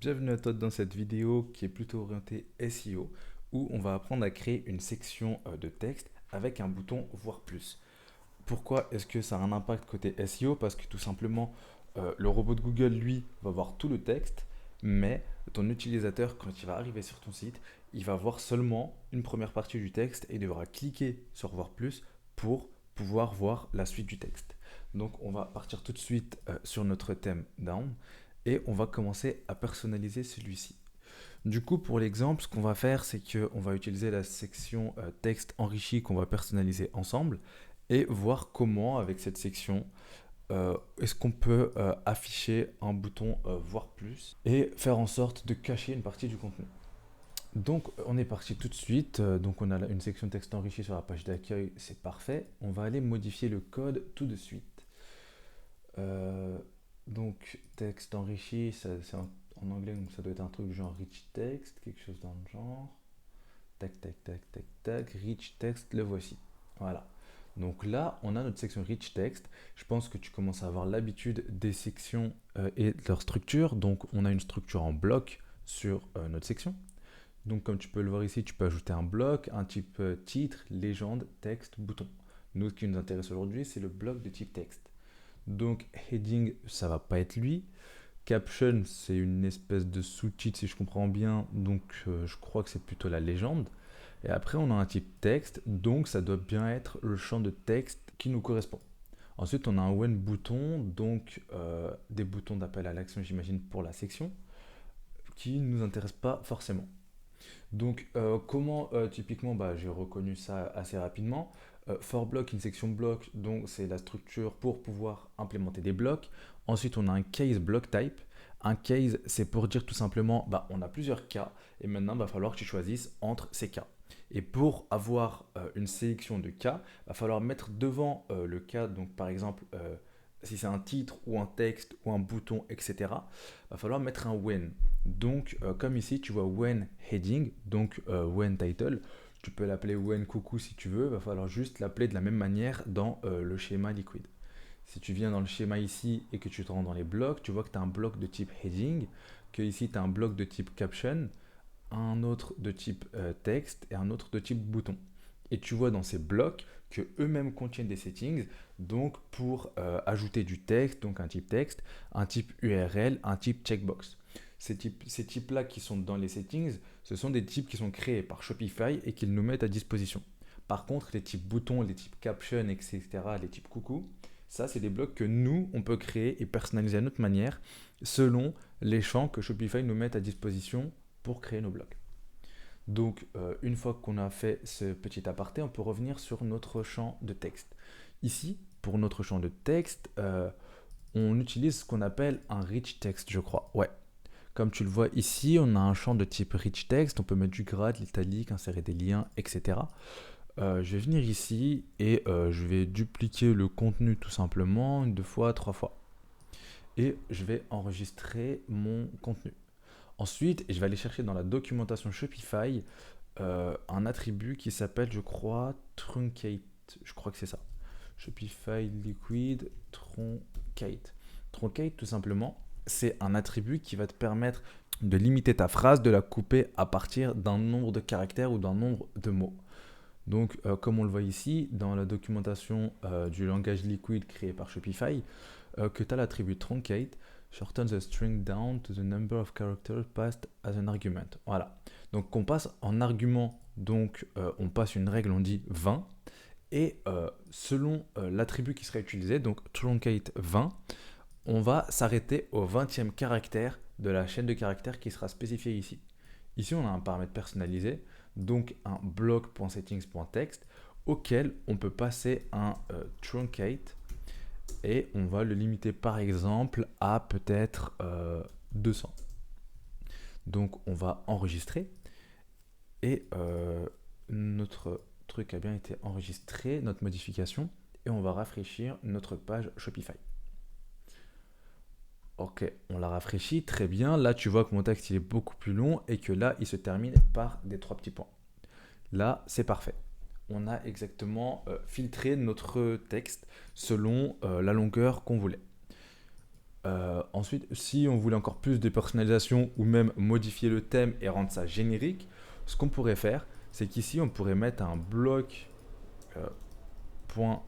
Bienvenue à toi dans cette vidéo qui est plutôt orientée SEO où on va apprendre à créer une section de texte avec un bouton voir plus. Pourquoi est-ce que ça a un impact côté SEO? Parce que tout simplement le robot de Google lui va voir tout le texte, mais ton utilisateur quand il va arriver sur ton site, il va voir seulement une première partie du texte et devra cliquer sur voir plus pour pouvoir voir la suite du texte. Donc on va partir tout de suite sur notre thème down et on va commencer à personnaliser celui-ci. Du coup, pour l'exemple, ce qu'on va faire, c'est qu'on va utiliser la section texte enrichi qu'on va personnaliser ensemble et voir comment, avec cette section, est-ce qu'on peut afficher un bouton voir plus et faire en sorte de cacher une partie du contenu. Donc, on est parti tout de suite. Donc, on a une section texte enrichi sur la page d'accueil, c'est parfait. On va aller modifier le code tout de suite. Euh, donc, texte enrichi, c'est en anglais, donc ça doit être un truc genre rich text, quelque chose dans le genre. Tac, tac, tac, tac, tac, rich text, le voici. Voilà. Donc là, on a notre section rich text. Je pense que tu commences à avoir l'habitude des sections et de leur structure. Donc, on a une structure en bloc sur notre section. Donc, comme tu peux le voir ici, tu peux ajouter un bloc, un type titre, légende, texte, bouton. Nous, ce qui nous intéresse aujourd'hui, c'est le bloc de type texte. Donc heading, ça va pas être lui. Caption, c'est une espèce de sous-titre si je comprends bien. Donc je crois que c'est plutôt la légende. Et après, on a un type texte, donc ça doit bien être le champ de texte qui nous correspond. Ensuite, on a un when bouton, donc des boutons d'appel à l'action, j'imagine, pour la section, qui ne nous intéressent pas forcément. Donc, comment typiquement, j'ai reconnu ça assez rapidement. For block, une section bloc, donc c'est la structure pour pouvoir implémenter des blocs. Ensuite, on a un case block type. Un case, c'est pour dire tout simplement, on a plusieurs cas et maintenant, il va falloir que tu choisisses entre ces cas. Et pour avoir une sélection de cas, il va falloir mettre devant le cas, donc par exemple, si c'est un titre ou un texte ou un bouton, etc., il va falloir mettre un when. Donc, comme ici, tu vois when heading, donc when title, tu peux l'appeler when coucou si tu veux, il va falloir juste l'appeler de la même manière dans le schéma liquide. Si tu viens dans le schéma ici et que tu te rends dans les blocs, tu vois que tu as un bloc de type heading, que ici tu as un bloc de type caption, un autre de type texte et un autre de type bouton. Et tu vois dans ces blocs que eux-mêmes contiennent des settings, donc pour ajouter du texte, donc un type texte, un type URL, un type checkbox. Ces types-là qui sont dans les settings, ce sont des types qui sont créés par Shopify et qu'ils nous mettent à disposition. Par contre, les types boutons, les types caption, etc., les types coucou, ça, c'est des blocs que nous, on peut créer et personnaliser à notre manière selon les champs que Shopify nous met à disposition pour créer nos blocs. Donc, une fois qu'on a fait ce petit aparté, on peut revenir sur notre champ de texte. Ici, pour notre champ de texte, on utilise ce qu'on appelle un rich text, je crois. Ouais. Comme tu le vois ici, on a un champ de type rich text. On peut mettre du grade, l'italique, insérer des liens, etc. Je vais venir ici et je vais dupliquer le contenu tout simplement, une, deux fois, trois fois. Et je vais enregistrer mon contenu. Ensuite, je vais aller chercher dans la documentation Shopify un attribut qui s'appelle, je crois, truncate. Je crois que c'est ça. Shopify Liquid Truncate. Truncate, tout simplement, c'est un attribut qui va te permettre de limiter ta phrase, de la couper à partir d'un nombre de caractères ou d'un nombre de mots. Donc, comme on le voit ici, dans la documentation du langage Liquid créé par Shopify, que tu as l'attribut truncate, shorten the string down to the number of characters passed as an argument. Voilà. Donc, on passe en argument, donc on passe une règle, on dit 20, et selon l'attribut qui sera utilisé, donc truncate 20, on va s'arrêter au 20e caractère de la chaîne de caractères qui sera spécifiée ici. Ici, on a un paramètre personnalisé, donc un block.settings.text auquel on peut passer un truncate et on va le limiter par exemple à peut-être 200. Donc on va enregistrer et notre truc a bien été enregistré, notre modification, et on va rafraîchir notre page Shopify. Ok, on l'a rafraîchi, très bien. Là, tu vois que mon texte il est beaucoup plus long et que là, il se termine par des trois petits points. Là, c'est parfait. On a exactement filtré notre texte selon la longueur qu'on voulait. Ensuite, si on voulait encore plus de personnalisation ou même modifier le thème et rendre ça générique, ce qu'on pourrait faire, c'est qu'ici, on pourrait mettre un bloc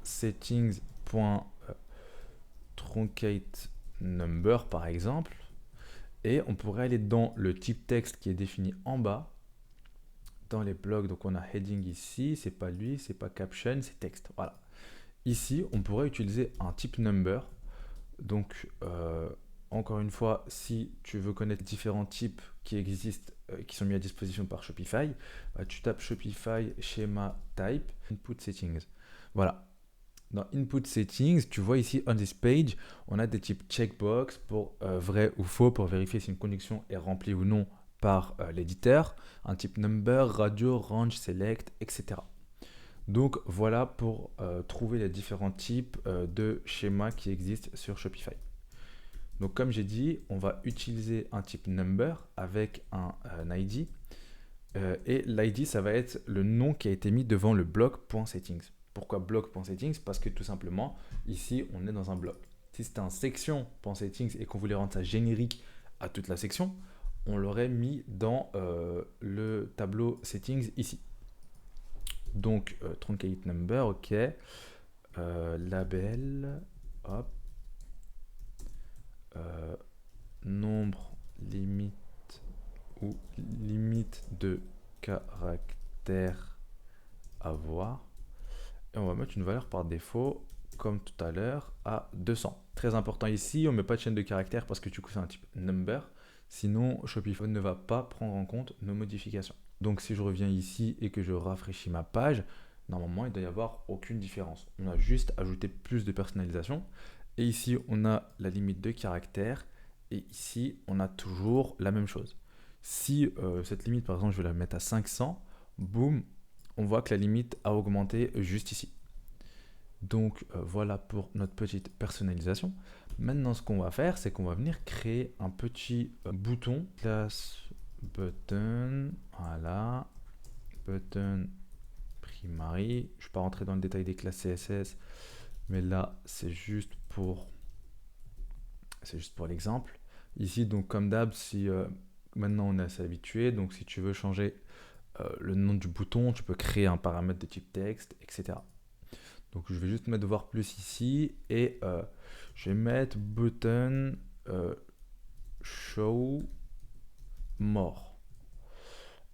.settings.truncate number par exemple, et on pourrait aller dans le type texte qui est défini en bas, dans les blocs. Donc on a heading ici, c'est pas lui, c'est pas caption, c'est texte. Voilà. Ici, on pourrait utiliser un type number. Donc, encore une fois, si tu veux connaître différents types qui existent, qui sont mis à disposition par Shopify, tu tapes Shopify schéma type input settings. Voilà. Dans input settings, tu vois ici on this page, on a des types checkbox pour vrai ou faux pour vérifier si une connexion est remplie ou non par l'éditeur, un type number, radio, range, select, etc. Donc voilà pour trouver les différents types de schémas qui existent sur Shopify. Donc comme j'ai dit, on va utiliser un type number avec un ID. Et l'ID, ça va être le nom qui a été mis devant le bloc.settings. Pourquoi bloc.settings? Parce que tout simplement, ici, on est dans un bloc. Si c'était un section.settings et qu'on voulait rendre ça générique à toute la section, on l'aurait mis dans le tableau settings ici. Donc, truncate number, ok. Label, hop. Nombre, limite ou limite de caractères à voir. Et on va mettre une valeur par défaut, comme tout à l'heure, à 200. Très important ici, on ne met pas de chaîne de caractères parce que du coup c'est un type number. Sinon, Shopify ne va pas prendre en compte nos modifications. Donc si je reviens ici et que je rafraîchis ma page, normalement il ne doit y avoir aucune différence. On a juste ajouté plus de personnalisation. Et ici, on a la limite de caractères. Et ici, on a toujours la même chose. Si cette limite, par exemple, je vais la mettre à 500, boum, on voit que la limite a augmenté juste ici. Donc voilà pour notre petite personnalisation. Maintenant, ce qu'on va faire, c'est qu'on va venir créer un petit bouton, class button, voilà, button primary. Je ne vais pas rentrer dans le détail des classes CSS, mais là, c'est juste pour l'exemple. Ici, donc comme d'hab, si maintenant on est assez habitué, donc si tu veux changer le nom du bouton, tu peux créer un paramètre de type texte, etc. Donc je vais juste mettre voir plus ici et je vais mettre button show more.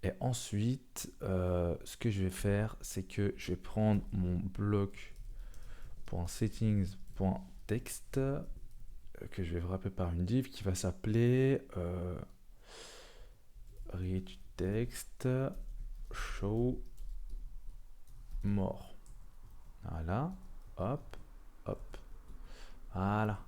Et ensuite, ce que je vais faire, c'est que je vais prendre mon bloc.settings.text que je vais wrapper par une div qui va s'appeler reach text show more. Voilà, hop, hop, voilà.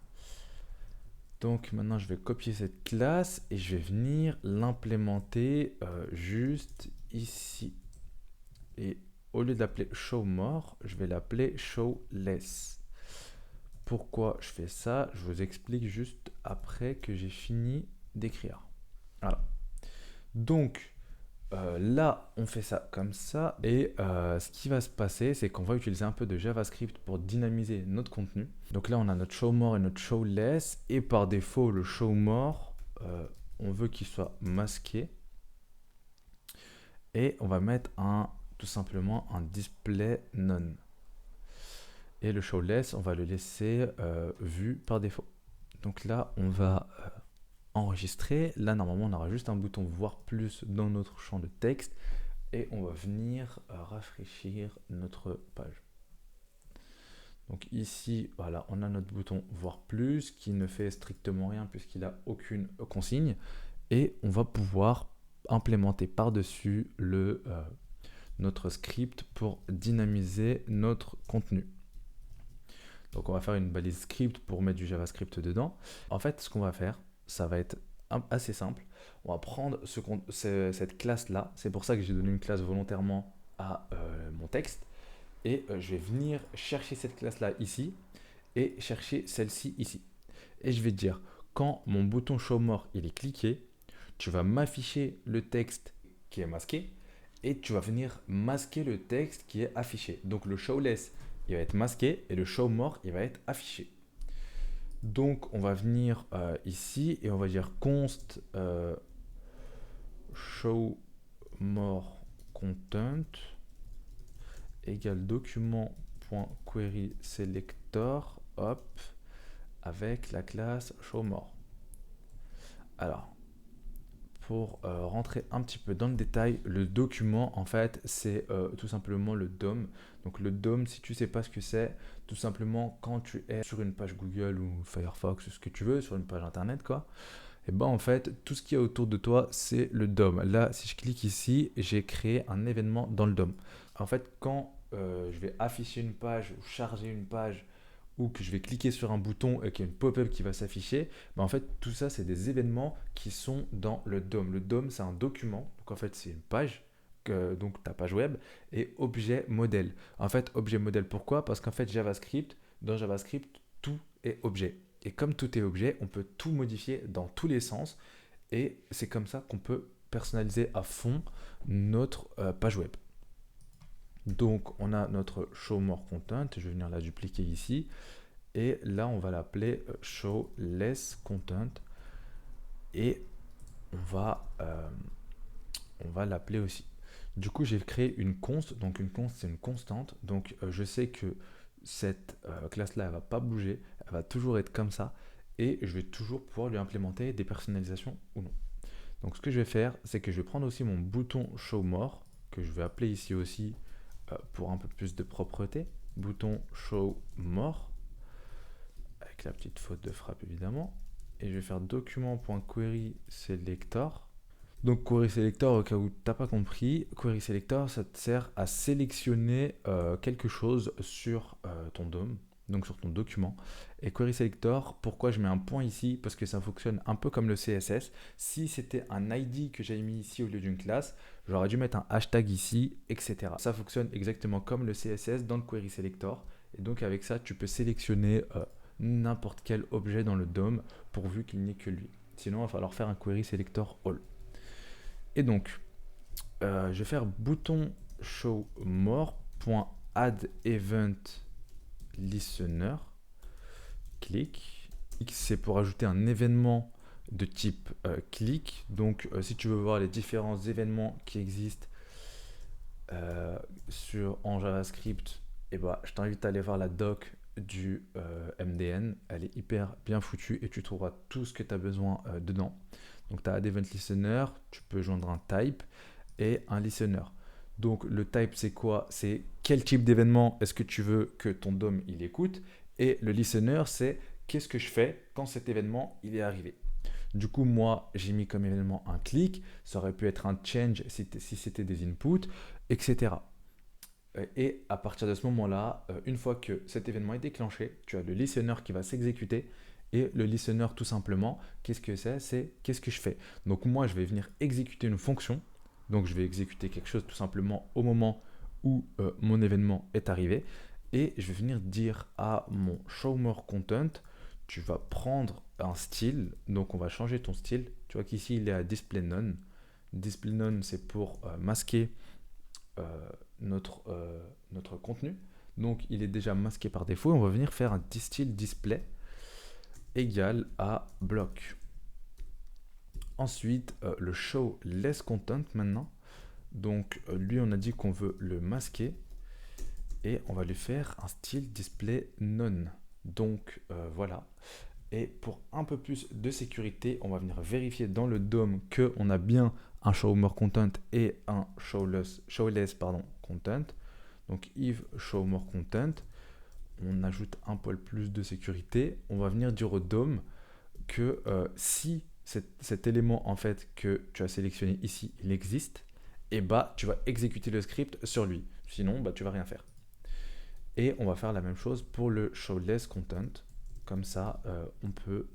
Donc maintenant je vais copier cette classe et je vais venir l'implémenter juste ici. Et au lieu de l'appeler show more, je vais l'appeler show less. Pourquoi je fais ça? Je vous explique juste après que j'ai fini d'écrire. Voilà. Donc là, on fait ça comme ça. Et ce qui va se passer, c'est qu'on va utiliser un peu de JavaScript pour dynamiser notre contenu. Donc là, on a notre show more et notre show less. Et par défaut, le show more, on veut qu'il soit masqué. Et on va mettre tout simplement un display none. Et le show less, on va le laisser vu par défaut. Donc là, on va enregistrer. Là, normalement, on aura juste un bouton voir plus dans notre champ de texte. Et on va venir rafraîchir notre page. Donc ici, voilà, on a notre bouton voir plus qui ne fait strictement rien puisqu'il n'a aucune consigne. Et on va pouvoir implémenter par-dessus notre script pour dynamiser notre contenu. Donc on va faire une balise script pour mettre du JavaScript dedans. En fait, ce qu'on va faire, ça va être assez simple. On va prendre cette classe-là. C'est pour ça que j'ai donné une classe volontairement à mon texte. Et je vais venir chercher cette classe-là ici et chercher celle-ci ici. Et je vais dire, quand mon bouton show more il est cliqué, tu vas m'afficher le texte qui est masqué et tu vas venir masquer le texte qui est affiché. Donc le show less, il va être masqué et le show more, il va être affiché. Donc on va venir ici et on va dire const show more content égale document.query selector, hop, avec la classe show more. Alors, pour rentrer un petit peu dans le détail, le document, en fait, c'est tout simplement le DOM. Donc le DOM, si tu ne sais pas ce que c'est, tout simplement, quand tu es sur une page Google ou Firefox, ce que tu veux, sur une page Internet, quoi, et ben en fait, tout ce qu'il y a autour de toi, c'est le DOM. Là, si je clique ici, j'ai créé un événement dans le DOM. En fait, quand je vais afficher une page ou charger une page ou que je vais cliquer sur un bouton et qu'il y a une pop-up qui va s'afficher, ben en fait, tout ça, c'est des événements qui sont dans le DOM. Le DOM, c'est un document. Donc, en fait, c'est une page, donc ta page web, et objet modèle. En fait, objet modèle, pourquoi? Parce qu'en fait, dans JavaScript, tout est objet. Et comme tout est objet, on peut tout modifier dans tous les sens. Et c'est comme ça qu'on peut personnaliser à fond notre page web. Donc, on a notre show more content. Je vais venir la dupliquer ici. Et là, on va l'appeler show less content. Et on va l'appeler aussi. Du coup, j'ai créé une const. Donc, une const, c'est une constante. Donc, je sais que cette classe-là, elle ne va pas bouger. Elle va toujours être comme ça. Et je vais toujours pouvoir lui implémenter des personnalisations ou non. Donc, ce que je vais faire, c'est que je vais prendre aussi mon bouton show more, que je vais appeler ici aussi pour un peu plus de propreté. Bouton show more, avec la petite faute de frappe évidemment. Et je vais faire document.query selector. Donc query selector, au cas où tu n'as pas compris, query selector, ça te sert à sélectionner quelque chose sur ton DOM, donc sur ton document. Et query selector, pourquoi je mets un point ici? Parce que ça fonctionne un peu comme le CSS. Si c'était un ID que j'avais mis ici au lieu d'une classe, j'aurais dû mettre un hashtag ici, etc. Ça fonctionne exactement comme le CSS dans le query selector. Et donc avec ça, tu peux sélectionner n'importe quel objet dans le DOM pourvu qu'il n'y ait que lui. Sinon, il va falloir faire un query selector all. Et donc, je vais faire bouton show more.add event listener. Clic. X, c'est pour ajouter un événement de type click. Donc, si tu veux voir les différents événements qui existent en JavaScript, eh ben, je t'invite à aller voir la doc du MDN. Elle est hyper bien foutue et tu trouveras tout ce que tu as besoin dedans. Donc, tu as Add Event Listener, tu peux joindre un type et un listener. Donc, le type, c'est quoi? C'est quel type d'événement est-ce que tu veux que ton DOM il écoute? Et le listener, c'est qu'est-ce que je fais quand cet événement il est arrivé? Du coup, moi, j'ai mis comme événement un click. Ça aurait pu être un change si c'était des inputs, etc. Et à partir de ce moment-là, une fois que cet événement est déclenché, tu as le listener qui va s'exécuter. Et le listener, tout simplement, qu'est-ce que c'est? C'est qu'est-ce que je fais? Donc moi, je vais venir exécuter une fonction. Donc je vais exécuter quelque chose tout simplement au moment où mon événement est arrivé. Et je vais venir dire à mon show more content, tu vas prendre un style. Donc on va changer ton style. Tu vois qu'ici, il est à display none. Display none, c'est pour masquer notre contenu. Donc il est déjà masqué par défaut. On va venir faire un style display égal à bloc. Ensuite, le show less content maintenant. Donc lui, on a dit qu'on veut le masquer et on va lui faire un style display none. Donc voilà. Et pour un peu plus de sécurité, on va venir vérifier dans le DOM qu'on a bien un show more content et un showless content. Donc if show more content, on ajoute un poil plus de sécurité. On va venir dire au DOM que si cet élément en fait que tu as sélectionné ici, il existe, et bah tu vas exécuter le script sur lui. Sinon, bah tu vas rien faire. Et on va faire la même chose pour le showless content. Comme ça, on peut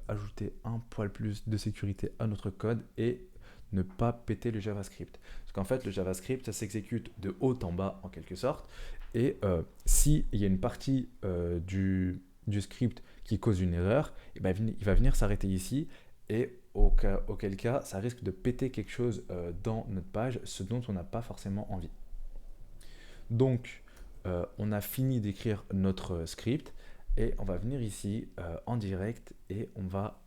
ajouter un poil plus de sécurité à notre code et ne pas péter le JavaScript. Parce qu'en fait, le JavaScript, ça s'exécute de haut en bas en quelque sorte. Et s'il y a une partie du script qui cause une erreur, et ben, il va venir s'arrêter ici. Et auquel cas, ça risque de péter quelque chose dans notre page, ce dont on n'a pas forcément envie. Donc, on a fini d'écrire notre script. Et on va venir ici en direct et on va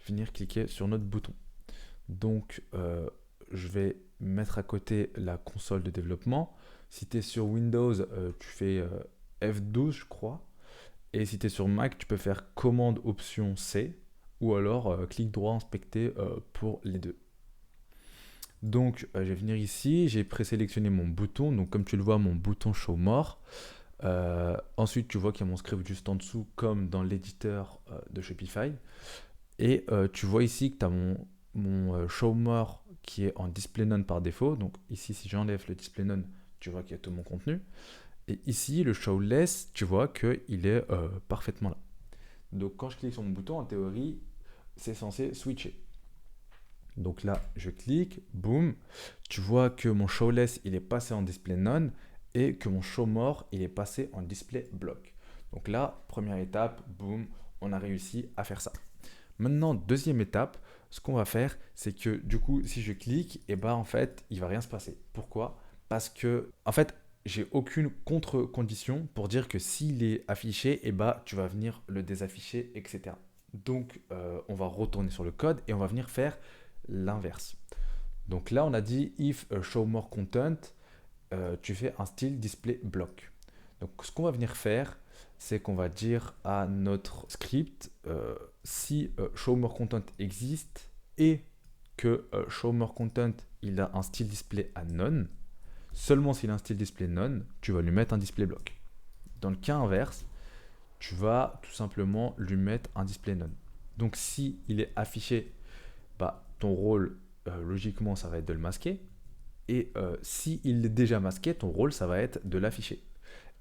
venir cliquer sur notre bouton. Donc, je vais mettre à côté la console de développement. Si tu es sur Windows, tu fais F12, je crois. Et si tu es sur Mac, tu peux faire commande option C ou alors clic droit inspecter pour les deux. Donc, je vais venir ici, j'ai présélectionné mon bouton. Donc, comme tu le vois, mon bouton Show More. Ensuite, tu vois qu'il y a mon script juste en dessous, comme dans l'éditeur de Shopify. Et tu vois ici que tu as mon Show More qui est en Display None par défaut. Donc, ici, si j'enlève le Display None, tu vois qu'il y a tout mon contenu. Et ici, le Show Less, tu vois qu'il est parfaitement là. Donc, quand je clique sur mon bouton, en théorie, c'est censé switcher. Donc là, je clique, boum. Tu vois que mon showless, il est passé en display none et que mon show more, il est passé en display block. Donc là, première étape, boum, on a réussi à faire ça. Maintenant, deuxième étape, ce qu'on va faire, c'est que du coup, si je clique, et en fait, il va rien se passer. Pourquoi? Parce que, en fait, j'ai aucune contre-condition pour dire que s'il est affiché, tu vas venir le désafficher, etc. Donc, on va retourner sur le code et on va venir faire l'inverse. Donc là, on a dit if show more content, tu fais un style display block. Donc ce qu'on va venir faire, c'est qu'on va dire à notre script si show more content existe et que show more content il a un style display à none, seulement s'il a un style display none, tu vas lui mettre un display block. Dans le cas inverse, tu vas tout simplement lui mettre un display none. Donc si il est affiché, ton rôle logiquement ça va être de le masquer. Et si il est déjà masqué, ton rôle ça va être de l'afficher.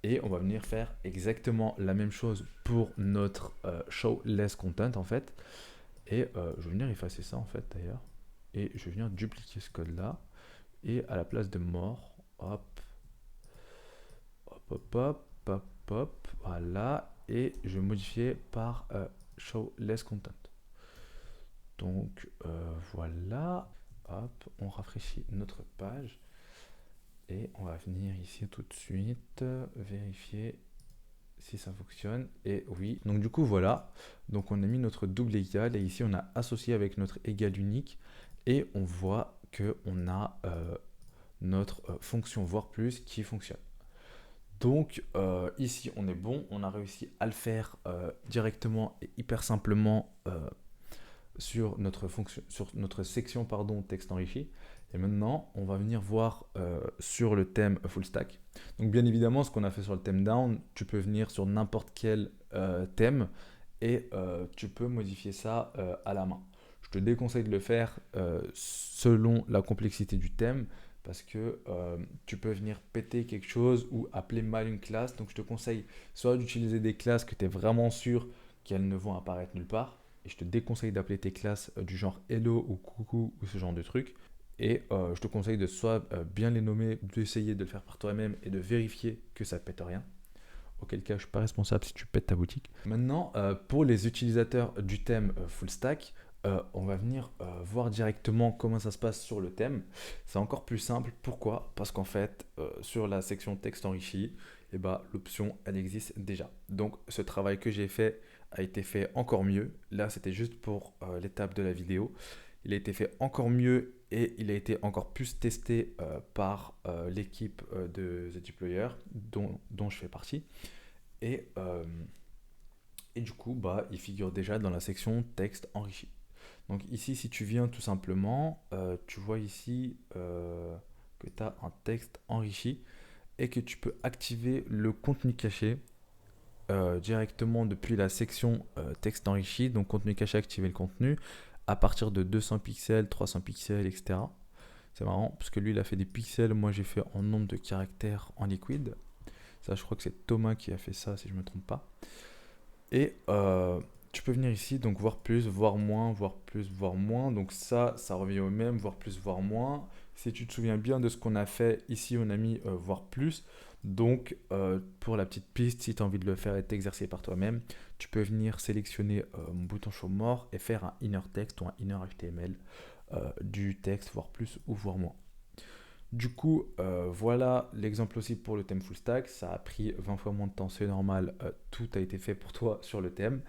Et on va venir faire exactement la même chose pour notre show less content en fait. Et je vais venir effacer ça en fait d'ailleurs. Et je vais venir dupliquer ce code là. Et à la place de more, hop, hop, hop, hop, hop, hop, voilà. Et je vais modifier par show less content. Donc voilà, hop, on rafraîchit notre page. Et on va venir ici tout de suite vérifier si ça fonctionne. Et oui, donc du coup voilà. Donc on a mis notre double égal et ici on a associé avec notre égal unique. Et on voit qu'on a notre fonction voire plus qui fonctionne. Donc ici on est bon, on a réussi à le faire directement et hyper simplement sur notre section texte enrichi. Et maintenant, on va venir voir sur le thème full stack. Donc bien évidemment, ce qu'on a fait sur le thème down, tu peux venir sur n'importe quel thème et tu peux modifier ça à la main. Je te déconseille de le faire selon la complexité du thème parce que tu peux venir péter quelque chose ou appeler mal une classe. Donc je te conseille soit d'utiliser des classes que tu es vraiment sûr qu'elles ne vont apparaître nulle part. Et je te déconseille d'appeler tes classes du genre hello ou coucou ou ce genre de trucs. Et je te conseille de soit bien les nommer, d'essayer de le faire par toi-même et de vérifier que ça pète rien. Auquel cas, je ne suis pas responsable si tu pètes ta boutique. Maintenant, pour les utilisateurs du thème full stack, on va venir voir directement comment ça se passe sur le thème. C'est encore plus simple. Pourquoi? Parce qu'en fait, sur la section texte enrichi, l'option, elle existe déjà. Donc, ce travail que j'ai fait a été fait encore mieux. Là, c'était juste pour l'étape de la vidéo. Il a été fait encore mieux et il a été encore plus testé par l'équipe de The Deployer dont je fais partie. Et, du coup, il figure déjà dans la section texte enrichi. Donc ici, si tu viens tout simplement, tu vois ici que tu as un texte enrichi et que tu peux activer le contenu caché directement depuis la section texte enrichi. Donc contenu caché, activer le contenu à partir de 200 pixels, 300 pixels, etc. C'est marrant parce que lui, il a fait des pixels. Moi, j'ai fait en nombre de caractères en liquide. Ça, je crois que c'est Thomas qui a fait ça, si je ne me trompe pas. Et tu peux venir ici, donc voir plus, voir moins, voir plus, voir moins. Donc ça revient au même, voir plus, voir moins. Si tu te souviens bien de ce qu'on a fait, ici on a mis voir plus. Donc pour la petite piste, si tu as envie de le faire et t'exercer par toi-même, tu peux venir sélectionner mon bouton show more et faire un inner text ou un inner HTML du texte, voir plus ou voir moins. Du coup, voilà l'exemple aussi pour le thème full stack. Ça a pris 20 fois moins de temps, c'est normal. Tout a été fait pour toi sur le thème.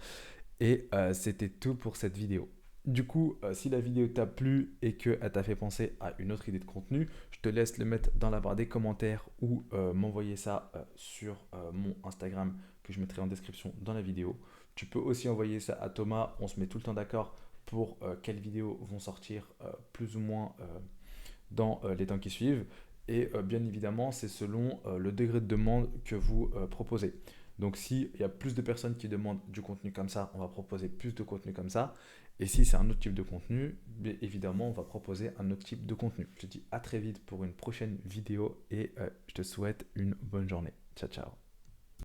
Et c'était tout pour cette vidéo. Du coup, si la vidéo t'a plu et qu'elle t'a fait penser à une autre idée de contenu, je te laisse le mettre dans la barre des commentaires ou m'envoyer ça sur mon Instagram que je mettrai en description dans la vidéo. Tu peux aussi envoyer ça à Thomas, on se met tout le temps d'accord pour quelles vidéos vont sortir plus ou moins dans les temps qui suivent. Et bien évidemment, c'est selon le degré de demande que vous proposez. Donc, s'il y a plus de personnes qui demandent du contenu comme ça, on va proposer plus de contenu comme ça. Et si c'est un autre type de contenu, bien évidemment, on va proposer un autre type de contenu. Je te dis à très vite pour une prochaine vidéo et je te souhaite une bonne journée. Ciao, ciao.